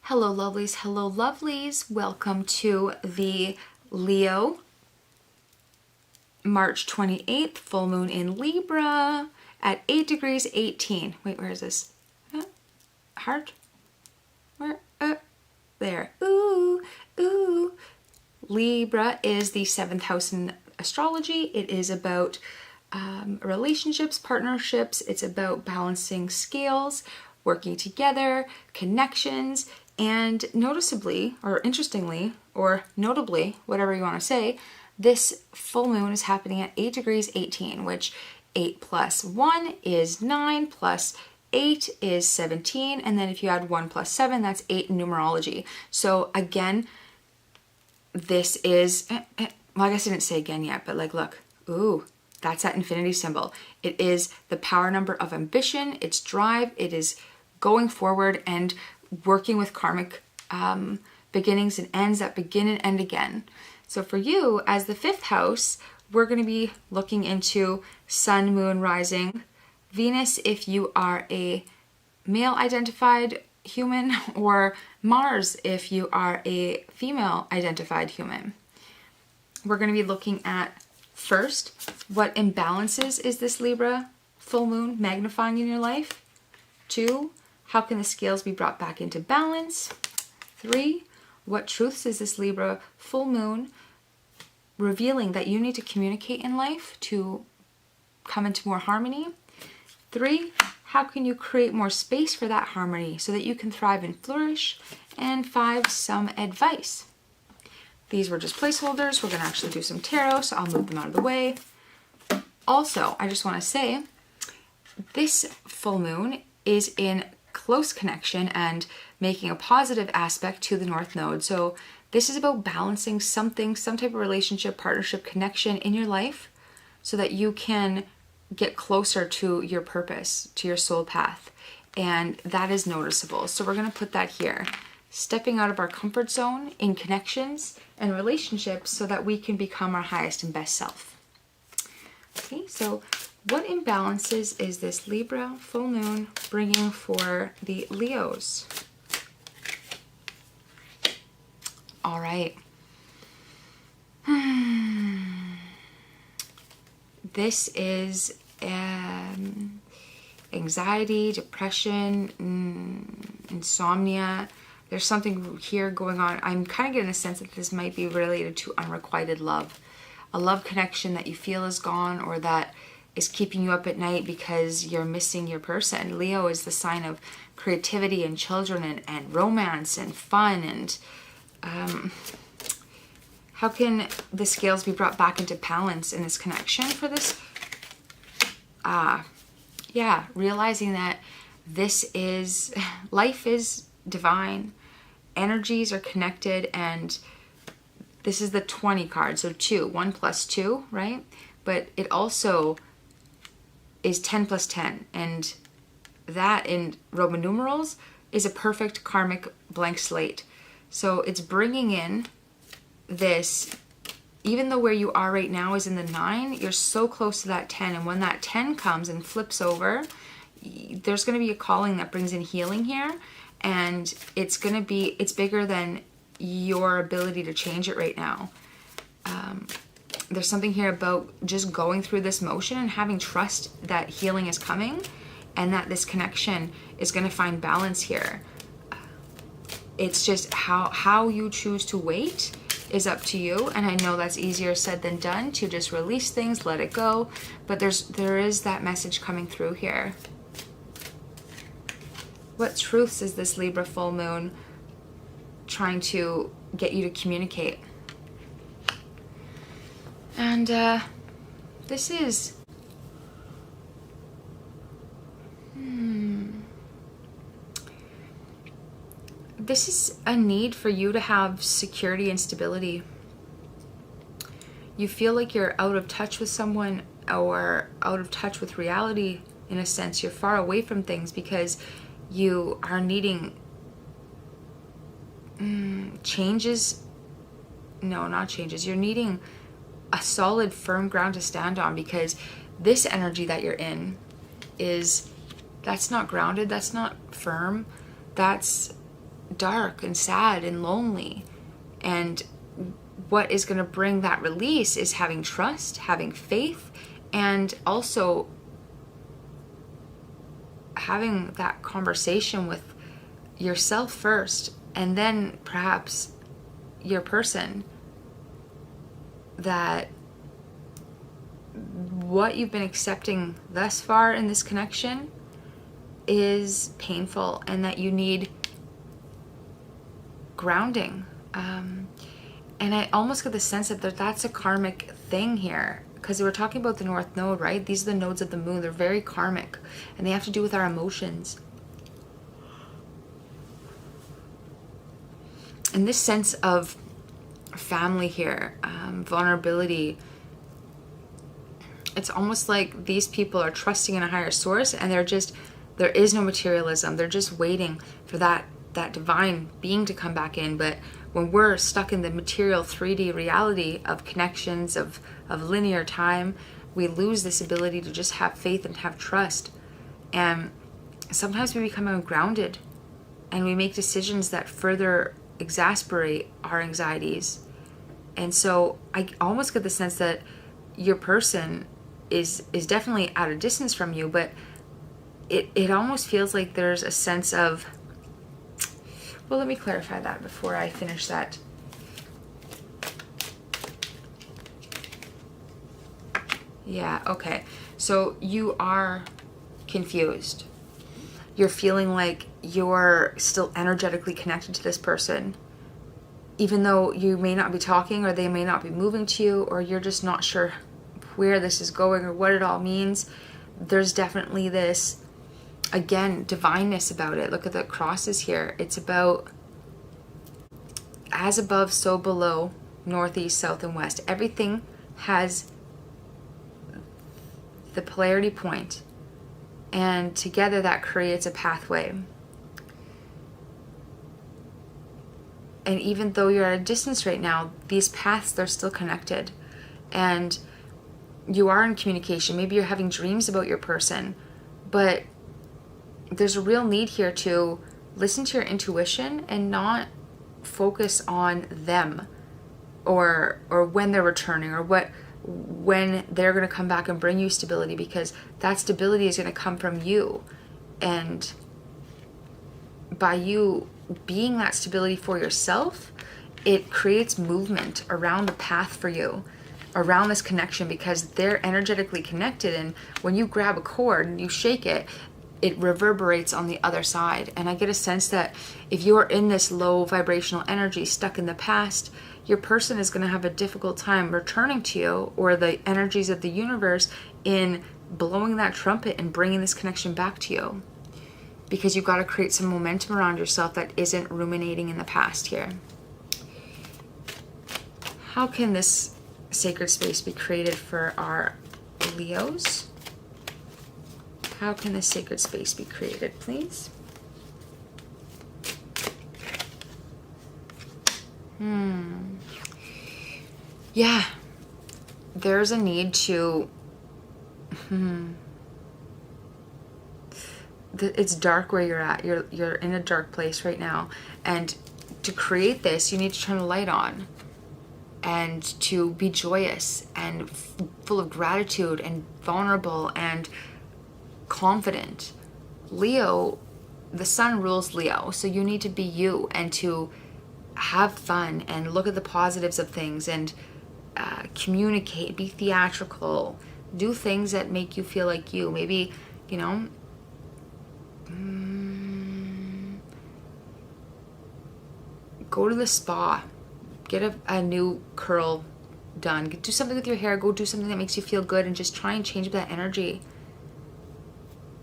Hello lovelies, hello lovelies. Welcome to the Leo March 28th full moon in Libra at 8 degrees 18. Wait, where is this? Heart? Where? There. Ooh, ooh. Libra is the 7th house in astrology. It is about relationships, partnerships. It's about balancing scales, working together, connections, and noticeably, or interestingly, or notably, whatever you want to say, this full moon is happening at 8 degrees 18, which 8 plus 1 is 9, plus 8 is 17, and then if you add 1 plus 7, that's 8 in numerology. So again, this is, well, I guess I didn't say again yet, but like, look, ooh, that's that infinity symbol. It is the power number of ambition, it's drive, it is going forward and working with karmic beginnings and ends that begin and end again. So for you, as the 5th house, we're going to be looking into sun, moon, rising, Venus if you are a male identified human, or Mars if you are a female identified human. We're going to be looking at first, what imbalances is this Libra full moon magnifying in your life? 2, how can the scales be brought back into balance? 3, what truths is this Libra full moon revealing that you need to communicate in life to come into more harmony? 3, how can you create more space for that harmony so that you can thrive and flourish? And 5, some advice. These were just placeholders. We're going to actually do some tarot, so I'll move them out of the way. Also, I just want to say, this full moon is in close connection and making a positive aspect to the North Node. So this is about balancing something, some type of relationship, partnership, connection in your life so that you can get closer to your purpose, to your soul path. And that is noticeable. So we're going to put that here. Stepping out of our comfort zone in connections and relationships so that we can become our highest and best self. Okay, so what imbalances is this Libra full moon bringing for the Leos? All right. This is anxiety, depression, insomnia. There's something here going on. I'm kind of getting a sense that this might be related to unrequited love. A love connection that you feel is gone or that is keeping you up at night because you're missing your person. Leo is the sign of creativity and children and romance and fun. And how can the scales be brought back into balance in this connection for this? Yeah, realizing that this is, life is divine, energies are connected, and this is the 20 card, so 2, 1 plus 2, right? But it also is 10 plus 10, and that in Roman numerals is a perfect karmic blank slate. So it's bringing in this, even though where you are right now is in the 9, you're so close to that 10, and when that 10 comes and flips over, there's going to be a calling that brings in healing here, and it's going to be, it's bigger than your ability to change it right now. There's something here about just going through this motion and having trust that healing is coming and that this connection is going to find balance here. It's just how you choose to wait is up to you, and I know that's easier said than done to just release things, let it go, but there is that message coming through here. What truths is this Libra full moon trying to get you to communicate? And this is this is a need for you to have security and stability. You feel like you're out of touch with someone or out of touch with reality in a sense. You're far away from things because you are needing changes. No, not changes. You're needing a solid, firm ground to stand on because this energy that you're in is, that's not grounded, that's not firm, that's dark and sad and lonely. And what is going to bring that release is having trust, having faith, and also having that conversation with yourself first, and then perhaps your person, that what you've been accepting thus far in this connection is painful, and that you need grounding. And I almost get the sense that that's a karmic thing here, because we're talking about the North Node, right? These are the nodes of the moon. They're very karmic, and they have to do with our emotions. And this sense of family here, vulnerability, it's almost like these people are trusting in a higher source, and there is no materialism. They're just waiting for that divine being to come back in. But when we're stuck in the material 3D reality of connections, of linear time, we lose this ability to just have faith and have trust. And sometimes we become ungrounded, and we make decisions that further exasperate our anxieties. And so I almost get the sense that your person is definitely at a distance from you, but it almost feels like there's a sense of, well, let me clarify that before I finish that. Yeah, okay. So you are confused. You're feeling like you're still energetically connected to this person, even though you may not be talking, or they may not be moving to you, or you're just not sure where this is going or what it all means. There's definitely this, again, divineness about it. Look at the crosses here. It's about as above, so below, northeast, south, and west. Everything has the polarity point, and together that creates a pathway. And even though you're at a distance right now, these paths, they're still connected, and you are in communication. Maybe you're having dreams about your person, but there's a real need here to listen to your intuition and not focus on them, or when they're returning, or when they're going to come back and bring you stability, because that stability is going to come from you. And by you being that stability for yourself, it creates movement around the path for you, around this connection, because they're energetically connected. And when you grab a cord and you shake it, it reverberates on the other side. And I get a sense that if you're in this low vibrational energy, stuck in the past, your person is going to have a difficult time returning to you, or the energies of the universe, in blowing that trumpet and bringing this connection back to you. Because you've got to create some momentum around yourself that isn't ruminating in the past here. How can this sacred space be created for our Leos? How can this sacred space be created, please? Yeah, there's a need to, it's dark where you're at. You're in a dark place right now. And to create this, you need to turn the light on, and to be joyous and full of gratitude and vulnerable and confident. Leo, the sun rules Leo, so you need to be you, and to have fun and look at the positives of things, and communicate, be theatrical, do things that make you feel like you. Maybe, you know, go to the spa, get a new curl done, do something with your hair, go do something that makes you feel good, and just try and change that energy.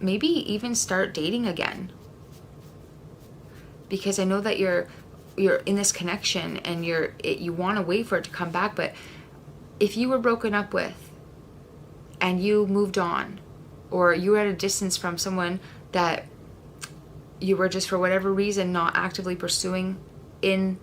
Maybe even start dating again, because I know that you're in this connection, and you want to wait for it to come back. But if you were broken up with and you moved on, or you were at a distance from someone that you were just for whatever reason not actively pursuing in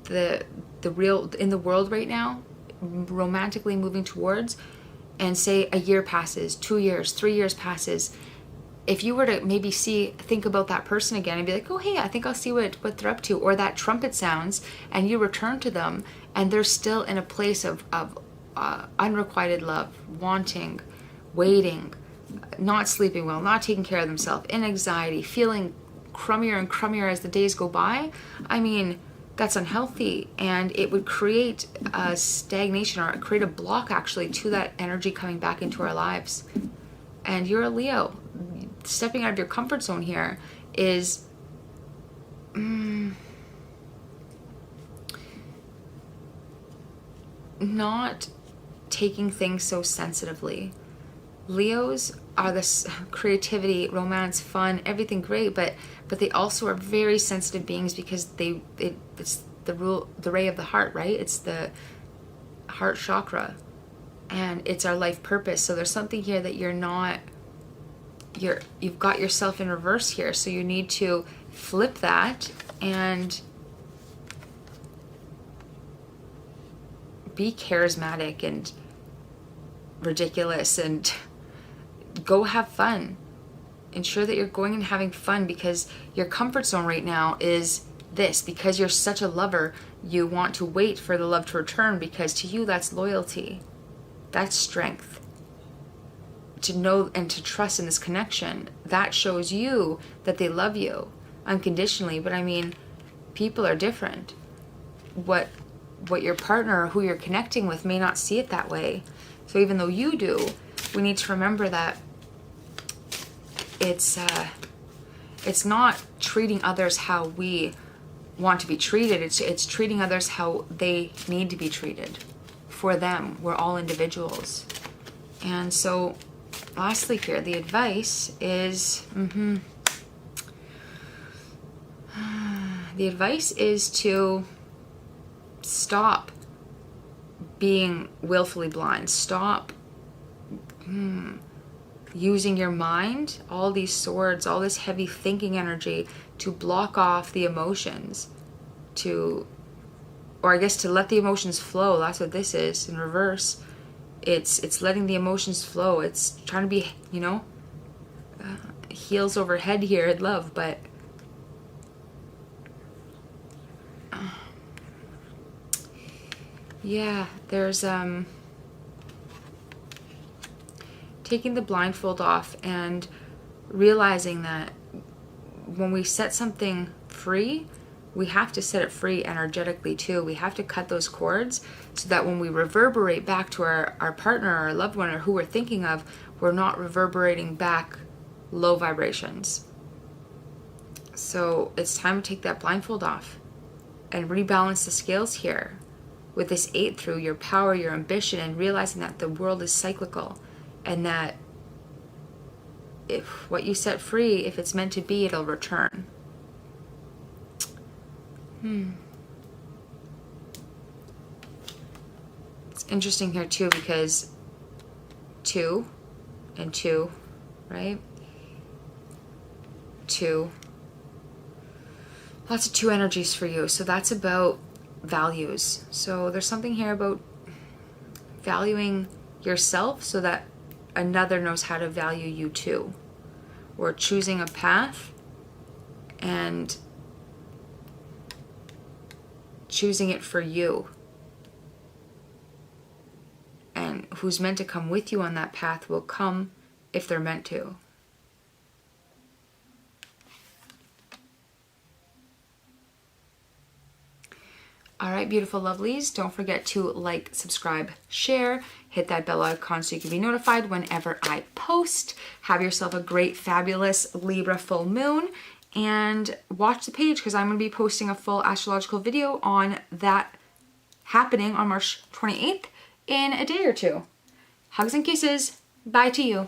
the world right now, romantically moving towards, and say a year passes, 2 years, 3 years passes, if you were to maybe think about that person again and be like, oh, hey, I think I'll see what they're up to, or that trumpet sounds, and you return to them, and they're still in a place of unrequited love, wanting, waiting, not sleeping well, not taking care of themselves, in anxiety, feeling crummier and crummier as the days go by, I mean, that's unhealthy, and it would create a stagnation, or create a block actually to that energy coming back into our lives. And you're a Leo. Stepping out of your comfort zone here is not taking things so sensitively. Leos are this creativity, romance, fun, everything great, but they also are very sensitive beings, because it's the ray of the heart, right? It's the heart chakra, and it's our life purpose. So there's something here that you've got yourself in reverse here. So you need to flip that and be charismatic and ridiculous and go have fun. Ensure that you're going and having fun, because your comfort zone right now is this. Because you're such a lover, you want to wait for the love to return, because to you that's loyalty. That's strength. To know and to trust in this connection, that shows you that they love you unconditionally. But I mean, people are different. What your partner or who you're connecting with may not see it that way. So even though you do, we need to remember that it's not treating others how we want to be treated. It's treating others how they need to be treated. For them, we're all individuals. And so lastly here, the advice is the advice is to stop being willfully blind. Stop using your mind, all these swords, all this heavy thinking energy to block off the emotions, or I guess to let the emotions flow. That's what this is in reverse. It's letting the emotions flow. It's trying to be, heels over head here in love, but yeah, there's taking the blindfold off and realizing that when we set something free, we have to set it free energetically too. We have to cut those cords so that when we reverberate back to our partner or our loved one or who we're thinking of, we're not reverberating back low vibrations. So it's time to take that blindfold off and rebalance the scales here with this 8 through your power, your ambition, and realizing that the world is cyclical, and that if what you set free, if it's meant to be, it'll return. It's interesting here too, because 2 and 2, right? 2. Lots of 2 energies for you. So that's about values. So there's something here about valuing yourself so that another knows how to value you too. Or choosing a path and choosing it for you. And who's meant to come with you on that path will come if they're meant to. All right, beautiful lovelies, don't forget to like, subscribe, share, hit that bell icon so you can be notified whenever I post. Have yourself a great, fabulous Libra full moon, and watch the page because I'm going to be posting a full astrological video on that happening on March 28th in a day or two. Hugs and kisses. Bye to you.